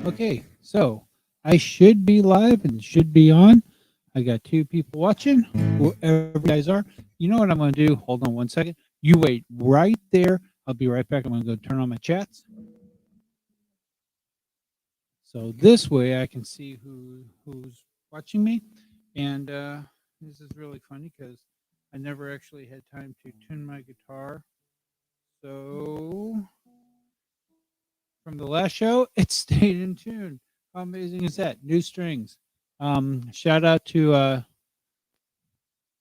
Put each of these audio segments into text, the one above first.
Okay, so I should be live and should be on. I got two people watching, whoever you guys are. You know what I'm going to do? Hold on one second. You wait right there. I'll be right back. I'm going to go turn on my chats. So this way I can see who's watching me. And this is really funny because I never actually had time to tune my guitar. So from the last show, it stayed in tune. How amazing is that? New strings. Shout out to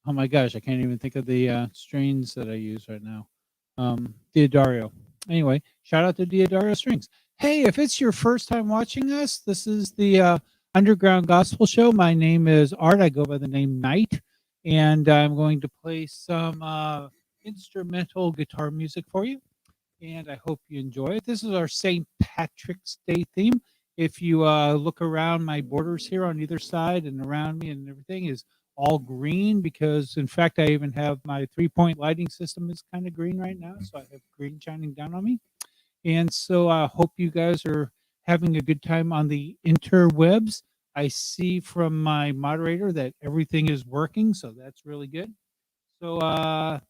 oh my gosh, I can't even think of the strings that I use right now. Diodario. Anyway, shout out to Diodario Strings. Hey, if it's your first time watching us, this is the Underground Gospel Show. My name is Art. I go by the name Knight, and I'm going to play some instrumental guitar music for you. And I hope you enjoy it. This is our St. Patrick's Day theme. If you look around my borders here on either side and around me and everything is all green because, in fact, I even have my 3-point lighting system is kind of green right now. So I have green shining down on me. And so I hope you guys are having a good time on the interwebs. I see from my moderator that everything is working. So that's really good. So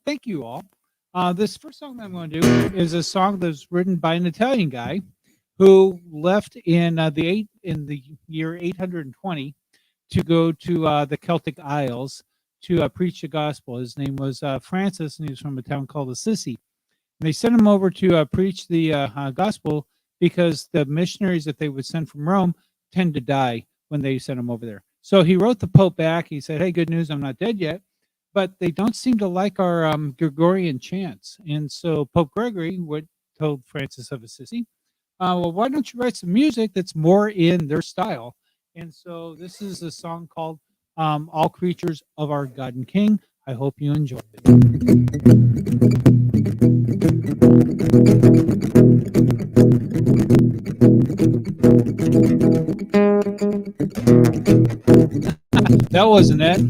thank you all. This first song I'm going to do is a song that's written by an Italian guy who left in the year 820 to go to the Celtic Isles to preach the gospel. His name was Francis, and he was from a town called Assisi. And they sent him over to preach the gospel because the missionaries that they would send from Rome tend to die when they send them over there. So he wrote the Pope back. He said, "Hey, good news, I'm not dead yet, but they don't seem to like our Gregorian chants." And so Pope Gregory told Francis of Assisi, well, why don't you write some music that's more in their style? And so this is a song called All Creatures of Our God and King. I hope you enjoy it. That wasn't it.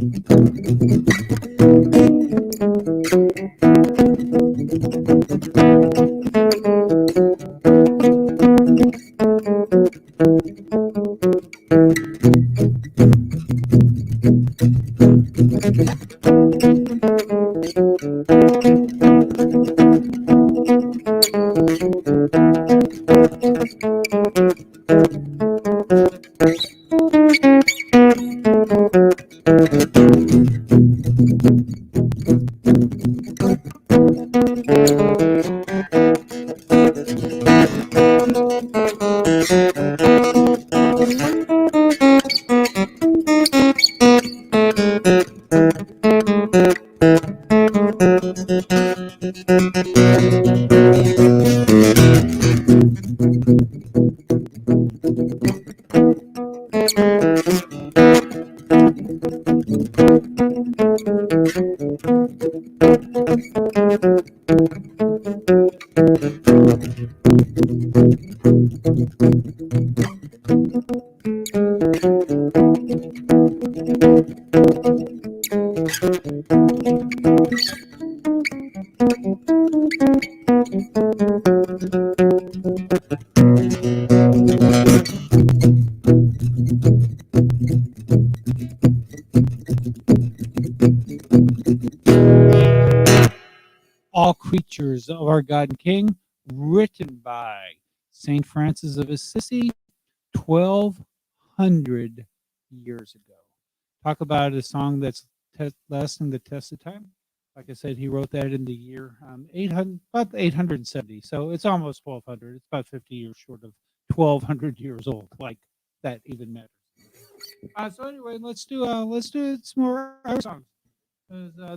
All Creatures of Our God and King, written by St. Francis of Assisi 1,200 years ago. Talk about a song that's lasting the test of time. Like I said, he wrote that in the year 800, about 870. So it's almost 1,200. It's about 50 years short of 1,200 years old. Like that even matters. So anyway, let's do some more other songs.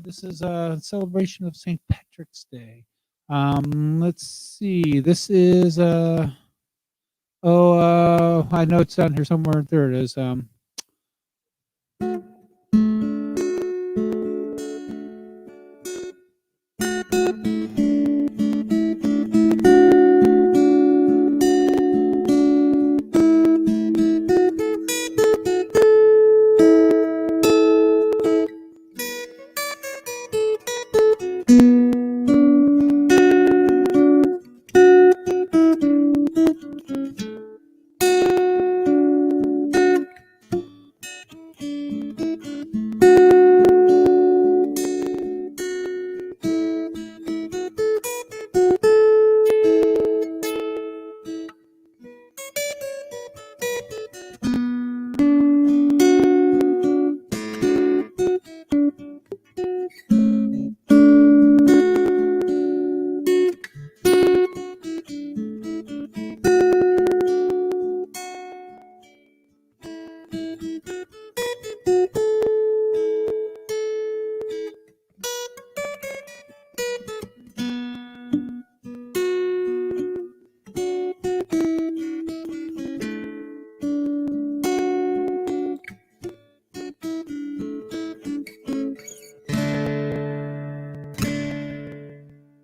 This is a celebration of St. Patrick's Day. Let's see. This is I know it's down here somewhere. There it is.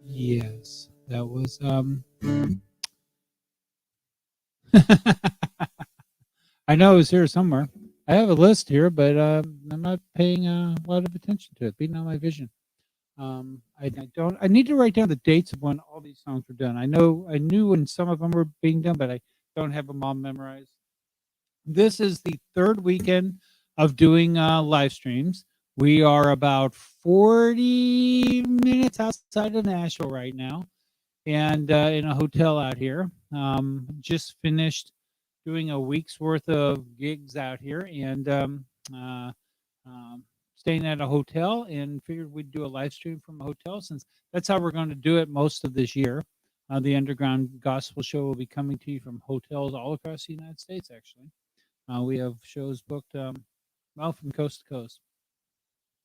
Yes, that was I know it's here somewhere. I have a list here, but I'm not paying a lot of attention to it. Beating on my vision. I don't. I need to write down the dates of when all these songs were done. I knew when some of them were being done, but I don't have them all memorized. This is the third weekend of doing live streams. We are about 40 minutes outside of Nashville right now, and in a hotel out here. Just finished doing a week's worth of gigs out here, and uh, staying at a hotel, and figured we'd do a live stream from a hotel, since that's how we're going to do it most of this year. The Underground Gospel Show will be coming to you from hotels all across the United States, actually. We have shows booked, well, from coast to coast.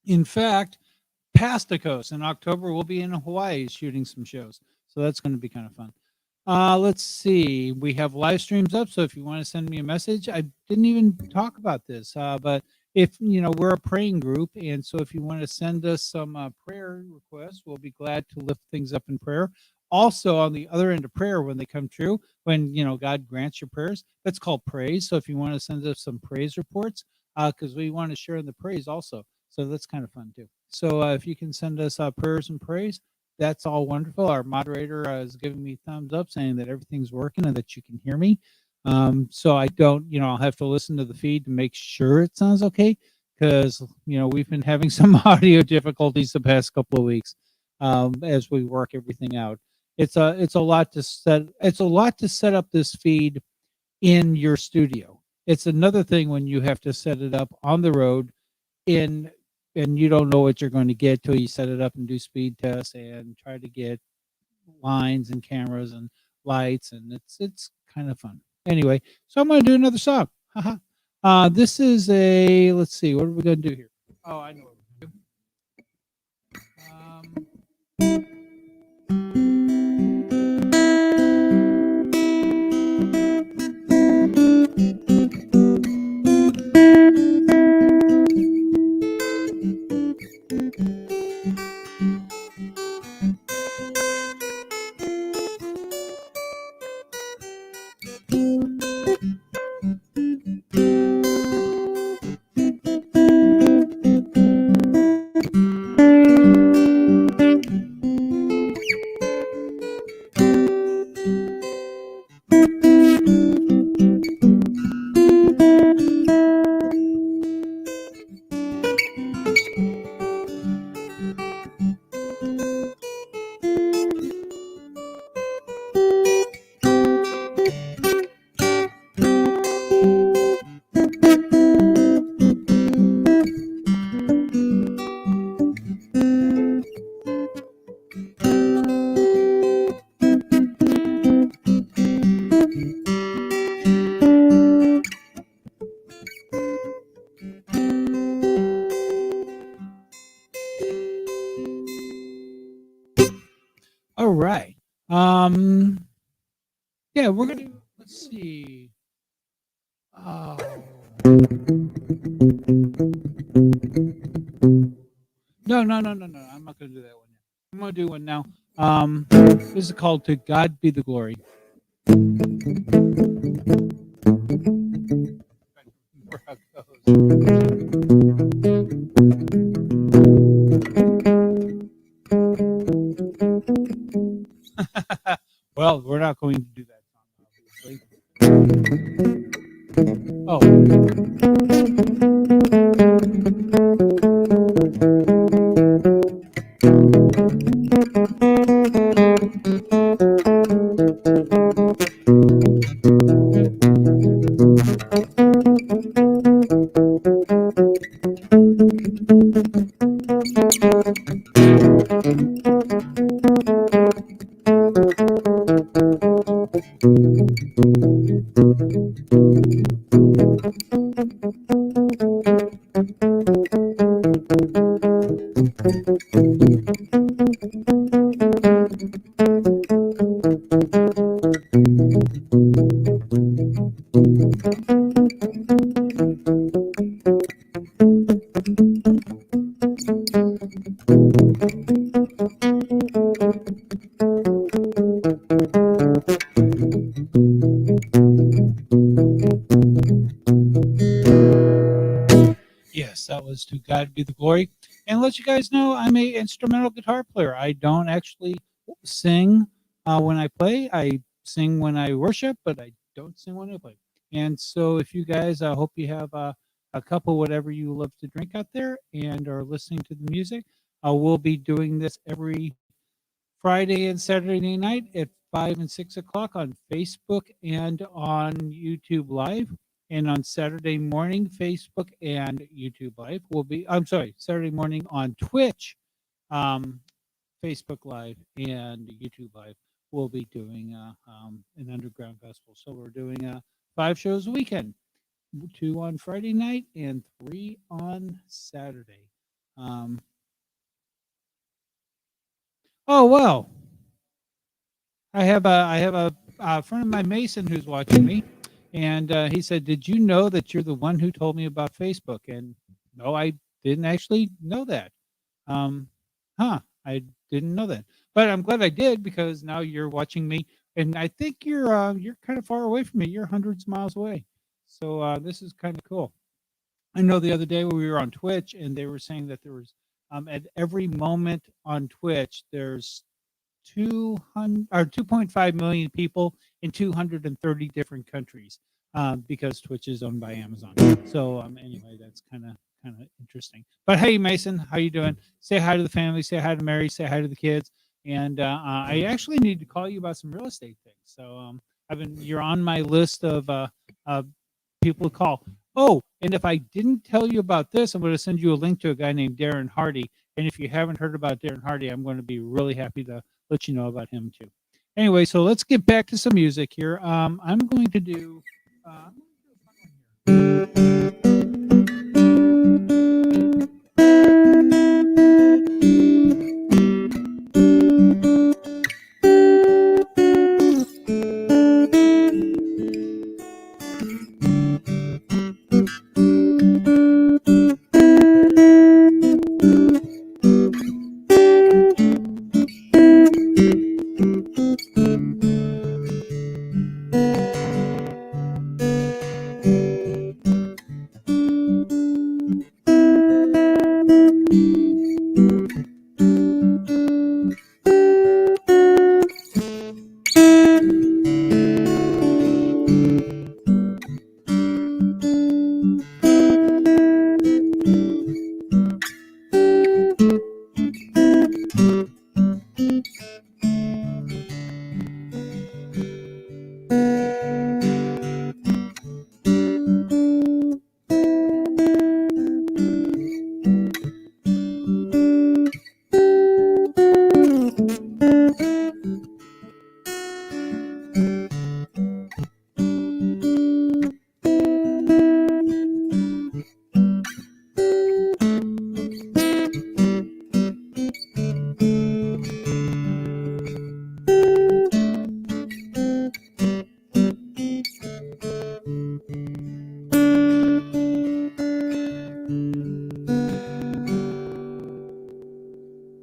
In fact, past the coast in October, we'll be in Hawaii shooting some shows. So that's going to be kind of fun. Let's see. We have live streams up. So if you want to send me a message, I didn't even talk about this, but if we're a praying group, and so if you want to send us some prayer requests, we'll be glad to lift things up in prayer. Also, on the other end of prayer, when they come true, when God grants your prayers, that's called praise. So if you want to send us some praise reports, because we want to share in the praise also, so that's kind of fun too. So if you can send us prayers and praise, that's all wonderful. Our moderator is giving me thumbs up, saying that everything's working and that you can hear me. So I don't, I'll have to listen to the feed to make sure it sounds okay, because we've been having some audio difficulties the past couple of weeks as we work everything out. It's a lot to set up this feed in your studio. It's another thing when you have to set it up on the road and you don't know what you're going to get till you set it up and do speed tests and try to get lines and cameras and lights, and it's kind of fun. Anyway, so I'm going to do another song. This is let's see, what are we going to do here? Oh, I know what we're going to do. All right. Yeah, we're gonna. Let's see. Oh. No. I'm not gonna do that one yet. I'm gonna do one now. This is called "To God Be the Glory." Where it goes. Well, we're not going to do that song, obviously. Oh. Yes, that was To God Be the Glory. And let you guys know, I'm a instrumental guitar player. I don't actually sing when I play. I sing when I worship, but I don't sing when I play. And so, if you guys, I hope you have a cup of whatever you love to drink out there and are listening to the music. We'll be doing this every Friday and Saturday night at 5 and 6 o'clock on Facebook and on YouTube Live. And on Saturday morning, Facebook and YouTube Live will be, I'm sorry, Saturday morning on Twitch, um, Facebook Live and YouTube Live. We'll be doing an underground festival. So we're doing 5 shows a weekend, 2 on Friday night and 3 on Saturday. Um, oh, well, I have a friend of mine, Mason, who's watching me, and he said, "Did you know that you're the one who told me about Facebook?" And no, I didn't actually know that. Um, I didn't know that, but I'm glad I did because now you're watching me, and I think you're kind of far away from me. You're hundreds of miles away, so this is kind of cool. I know the other day when we were on Twitch, and they were saying that there was at every moment on Twitch, there's 200 or 2.5 million people in 230 different countries because Twitch is owned by Amazon. So anyway, that's kind of interesting. But hey, Mason, how you doing? Say hi to the family. Say hi to Mary. Say hi to the kids. And I actually need to call you about some real estate things. So you're on my list of people to call. Oh, and if I didn't tell you about this, I'm going to send you a link to a guy named Darren Hardy. And if you haven't heard about Darren Hardy, I'm going to be really happy to let you know about him too. Anyway, so let's get back to some music here. I'm going to do.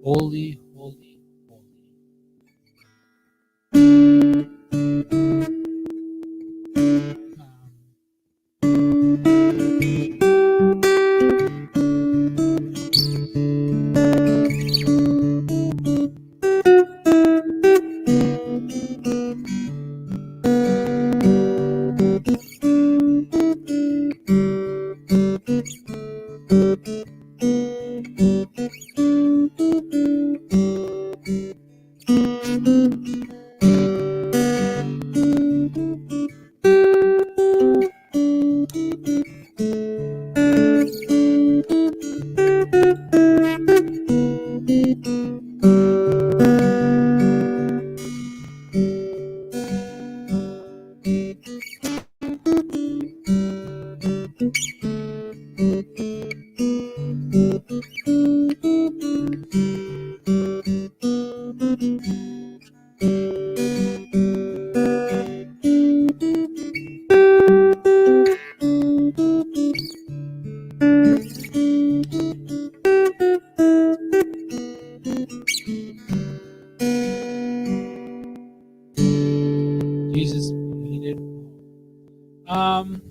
Holy, holy, holy. Jesus, he did. Um,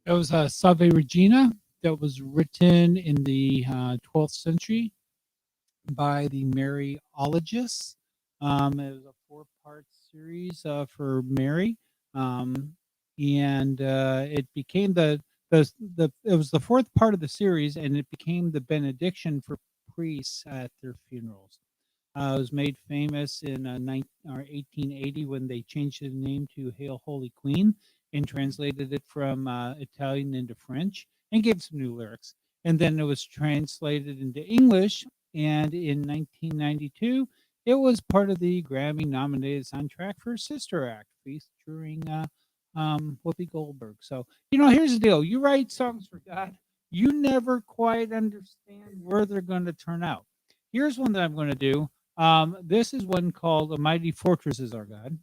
That was Salve Regina. That was written in the 12th century by the Mariologists. It was a four-part series for Mary, um, and it became the it was the fourth part of the series, and it became the benediction for priests at their funerals. It was made famous in 1880 when they changed the name to Hail Holy Queen and translated it from Italian into French and gave some new lyrics. And then it was translated into English. And in 1992, it was part of the Grammy nominated soundtrack for Sister Act featuring Whoopi Goldberg. So, here's the deal: you write songs for God, you never quite understand where they're going to turn out. Here's one that I'm going to do. This is one called "A Mighty Fortress Is Our God,"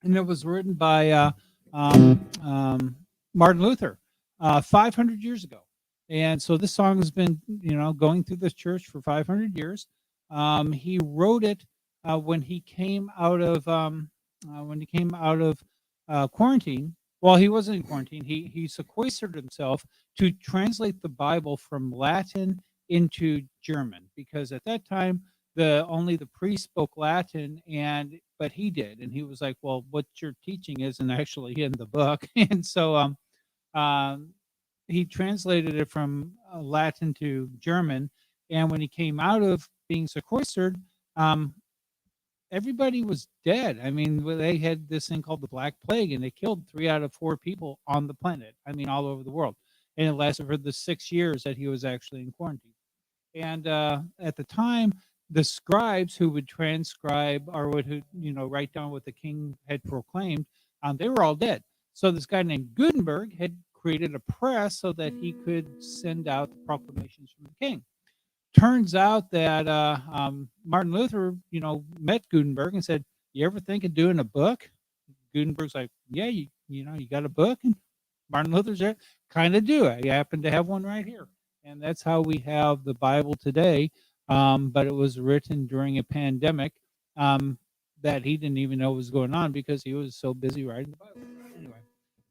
and it was written by Martin Luther 500 years ago. And so this song has been, going through this church for 500 years. He wrote it when he came out of quarantine. Well, he wasn't in quarantine. He sequestered himself to translate the Bible from Latin into German because at that time only the priest spoke Latin, but he did, and he was like, "Well, what you're teaching isn't actually in the book," and so um, he translated it from Latin to German. And when he came out of being sequestered, um, everybody was dead. I mean, they had this thing called the Black Plague, and they killed 3 out of 4 people on the planet. I mean, all over the world, and it lasted for the 6 years that he was actually in quarantine. And at the time, the scribes who would transcribe or would write down what the king had proclaimed, they were all dead. So this guy named Gutenberg had created a press so that he could send out the proclamations from the king. Turns out that Martin Luther, met Gutenberg and said, "You ever think of doing a book?" Gutenberg's like, "Yeah, you got a book?" And Martin Luther's there, kind of do. I happen to have one right here. And that's how we have the Bible today. But it was written during a pandemic that he didn't even know was going on because he was so busy writing the Bible. Anyway,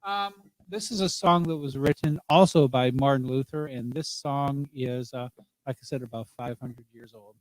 um, this is a song that was written also by Martin Luther. And this song is, like I said, about 500 years old.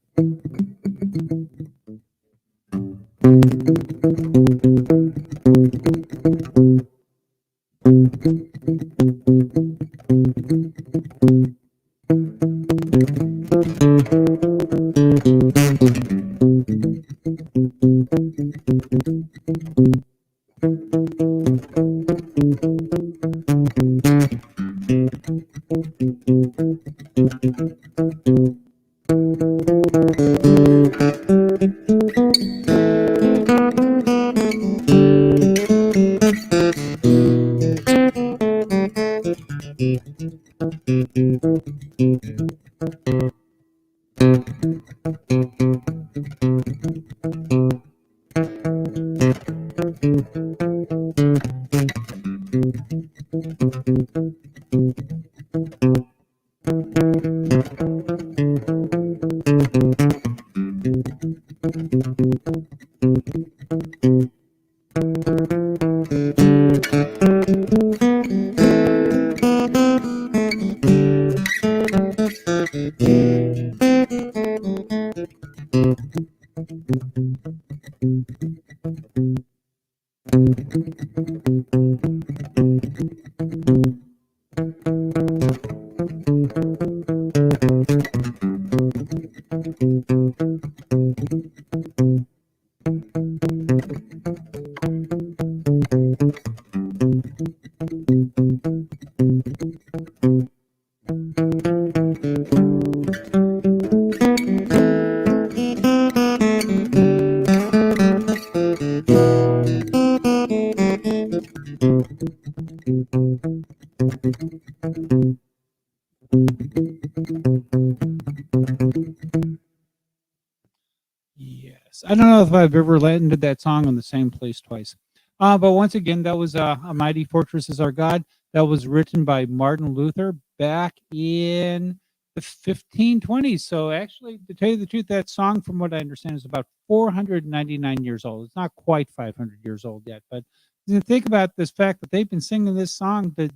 Yes. I don't know if I've ever landed that song on the same place twice. But once again, that was A Mighty Fortress is Our God. That was written by Martin Luther back in the 1520s. So, actually, to tell you the truth, that song, from what I understand, is about 499 years old. It's not quite 500 years old yet. But you think about this fact that they've been singing this song to,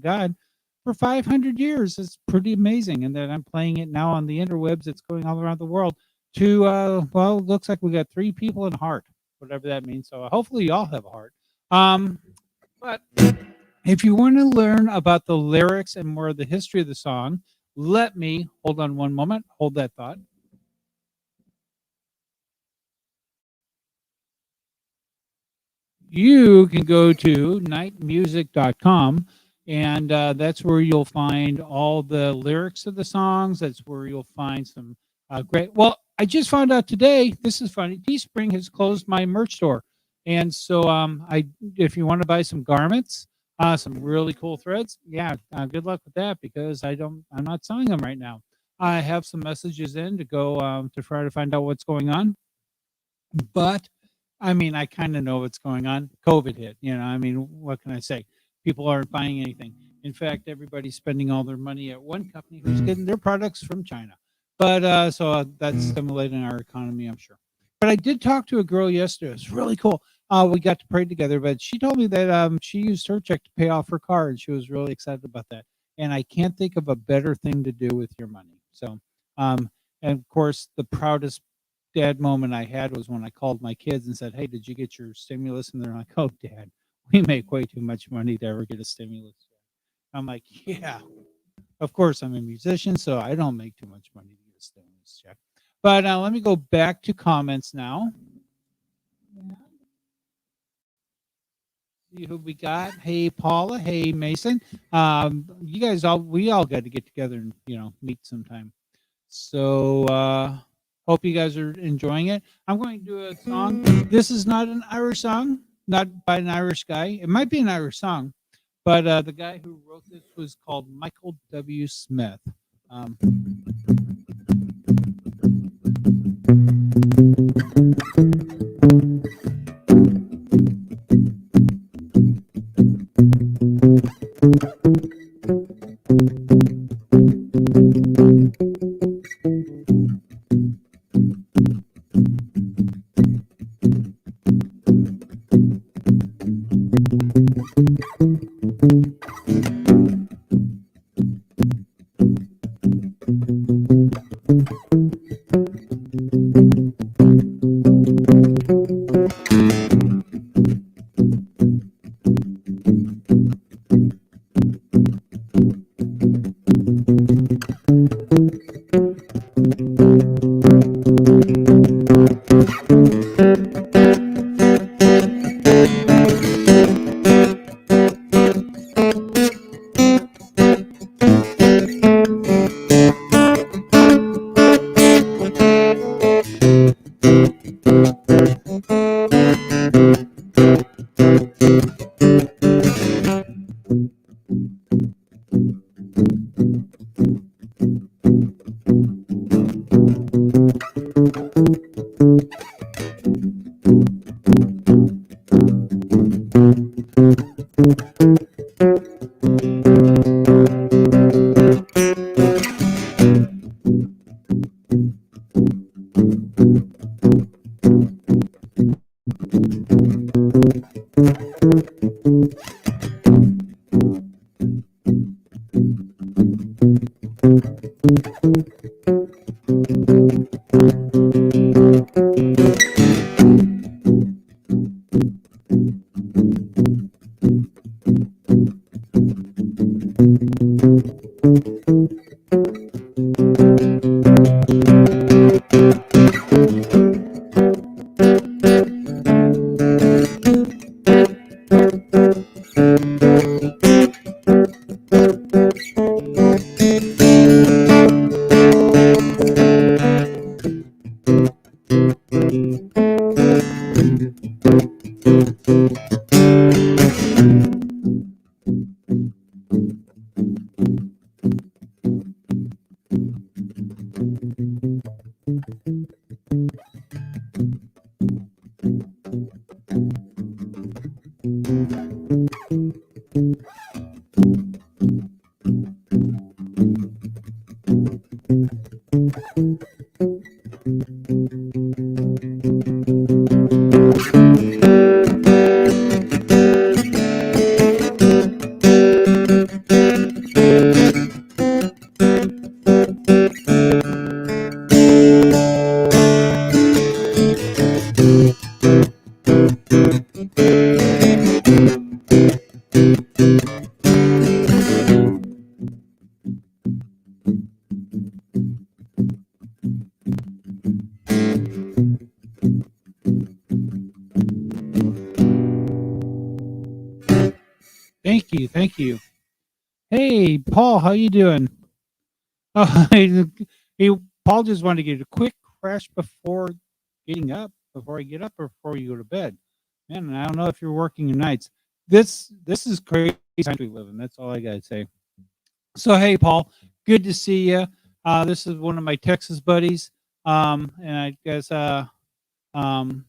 God for 500 years. It's pretty amazing. And that I'm playing it now on the interwebs. It's going all around the world to well, it looks like we got 3 people in heart, whatever that means. So hopefully y'all have a heart. But if you want to learn about the lyrics and more of the history of the song, let me hold on one moment. Hold that thought. You can go to nightmusic.com, and that's where you'll find all the lyrics of the songs. That's where you'll find some great. Well, I just found out today. This is funny. Teespring has closed my merch store, and so if you want to buy some garments, some really cool threads, yeah, good luck with that because I'm not selling them right now. I have some messages in to go to try to find out what's going on, but I mean, I kind of know what's going on. COVID hit, I mean, what can I say? People aren't buying anything. In fact, everybody's spending all their money at one company who's getting their products from China. But that's stimulating our economy, I'm sure. But I did talk to a girl yesterday. It's really cool. We got to pray together, but she told me that she used her check to pay off her car, and she was really excited about that. And I can't think of a better thing to do with your money. So, and of course, the proudest dad moment I had was when I called my kids and said, "Hey, did you get your stimulus?" And they're like, "Oh, Dad, we make way too much money to ever get a stimulus." I'm like, "Yeah, of course. I'm a musician, so I don't make too much money to get a stimulus check." But let me go back to comments now. See who we got. Hey, Paula. Hey, Mason. You guys we all got to get together and meet sometime. So hope you guys are enjoying it. I'm going to do a song. This is not an Irish song, not by an Irish guy. It might be an Irish song, but the guy who wrote this was called Michael W. Smith. Um, Thank you. Hey, Paul, how you doing? Oh, he Paul just wanted to get a quick crash before getting up, before I get up, or before you go to bed. Man, I don't know if you're working your nights. This is crazy times we live in. That's all I gotta say. So, hey, Paul, good to see you. This is one of my Texas buddies, and I guess um,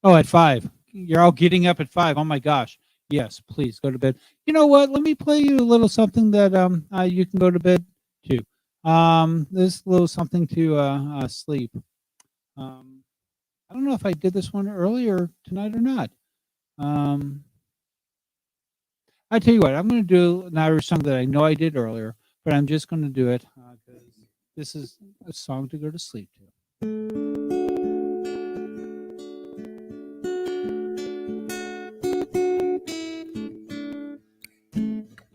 oh, at 5. You're all getting up at 5. Oh my gosh. Yes, please go to bed. You know what? Let me play you a little something that you can go to bed to. This little something to sleep. Um, I don't know if I did this one earlier tonight or not. Um, I tell you what, I'm going to do an Irish song that I know I did earlier, but I'm just going to do it because this is a song to go to sleep to.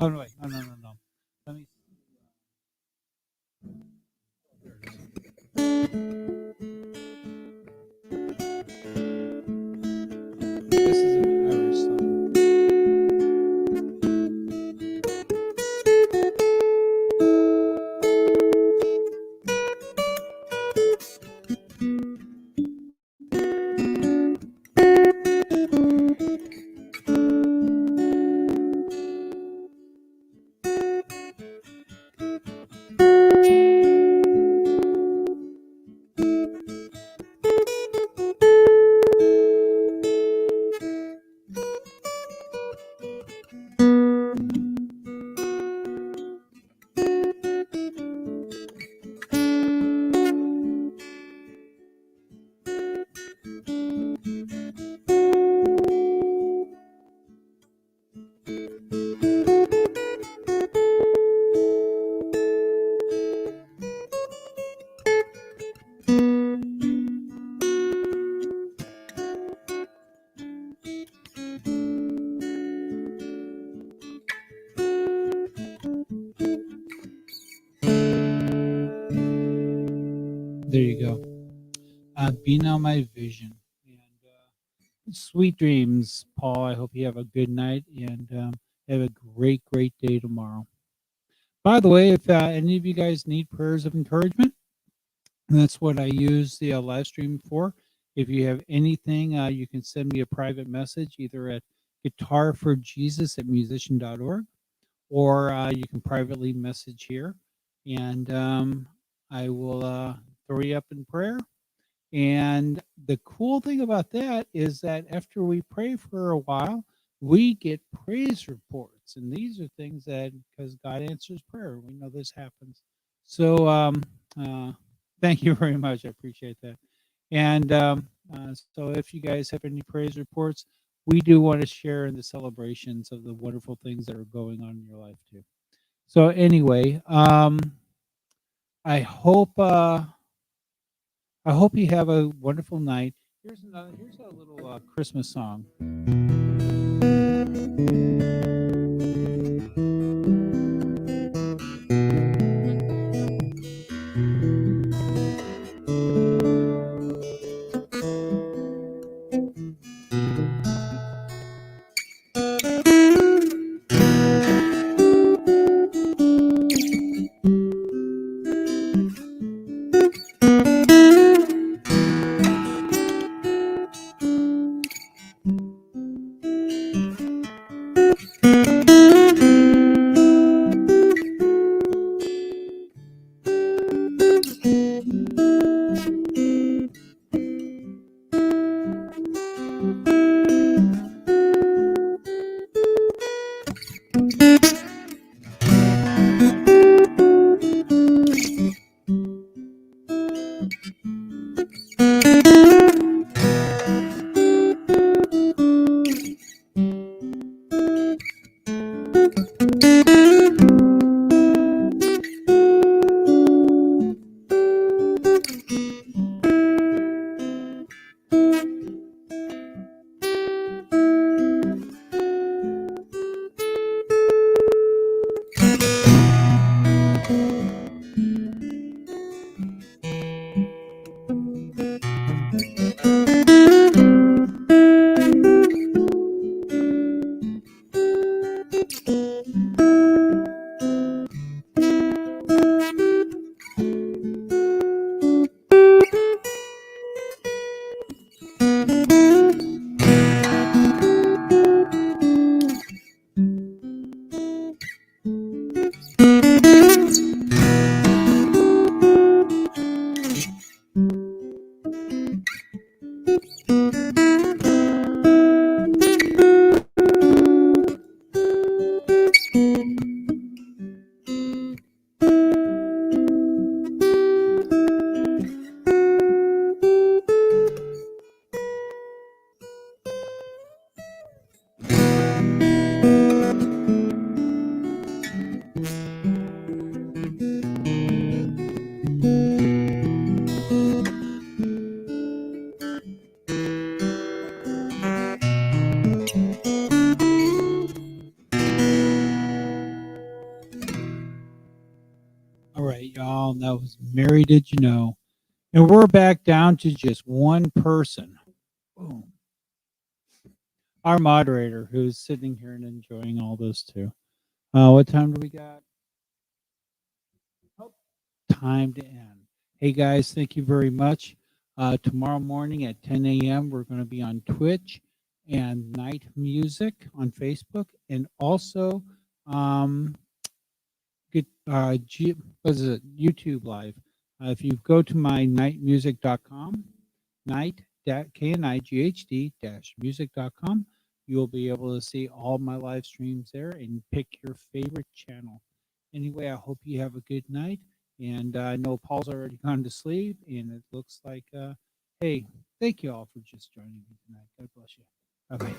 Oh no, wait, no. Let me. This is an Irish song. There you go. Be now my vision. And sweet dreams, Paul. I hope you have a good night and have a great, great day tomorrow. By the way, if any of you guys need prayers of encouragement, that's what I use the live stream for. If you have anything, you can send me a private message either at guitarforjesus@musician.org, or you can privately message here, and I will throw you up in prayer. And the cool thing about that is that after we pray for a while, we get praise reports. And these are things that, because God answers prayer, we know this happens. So uh, thank you very much. I appreciate that. And so if you guys have any praise reports, we do want to share in the celebrations of the wonderful things that are going on in your life too. So anyway, I hope I hope you have a wonderful night. Here's a little Christmas song. All right, y'all. That was Mary Did You Know? And we're back down to just one person. Boom. Our moderator, who's sitting here and enjoying all this too. What time do we got? Oh, time to end. Hey guys, thank you very much. Tomorrow morning at 10 a.m., we're going to be on Twitch and Night Music on Facebook, and also um, get what is it? YouTube Live. If you go to my nightmusic.com, night KNIGHD music.com, you'll be able to see all my live streams there and pick your favorite channel. Anyway, I hope you have a good night. And I know Paul's already gone to sleep, and it looks like, hey, thank you all for just joining me tonight. God bless you. Bye bye.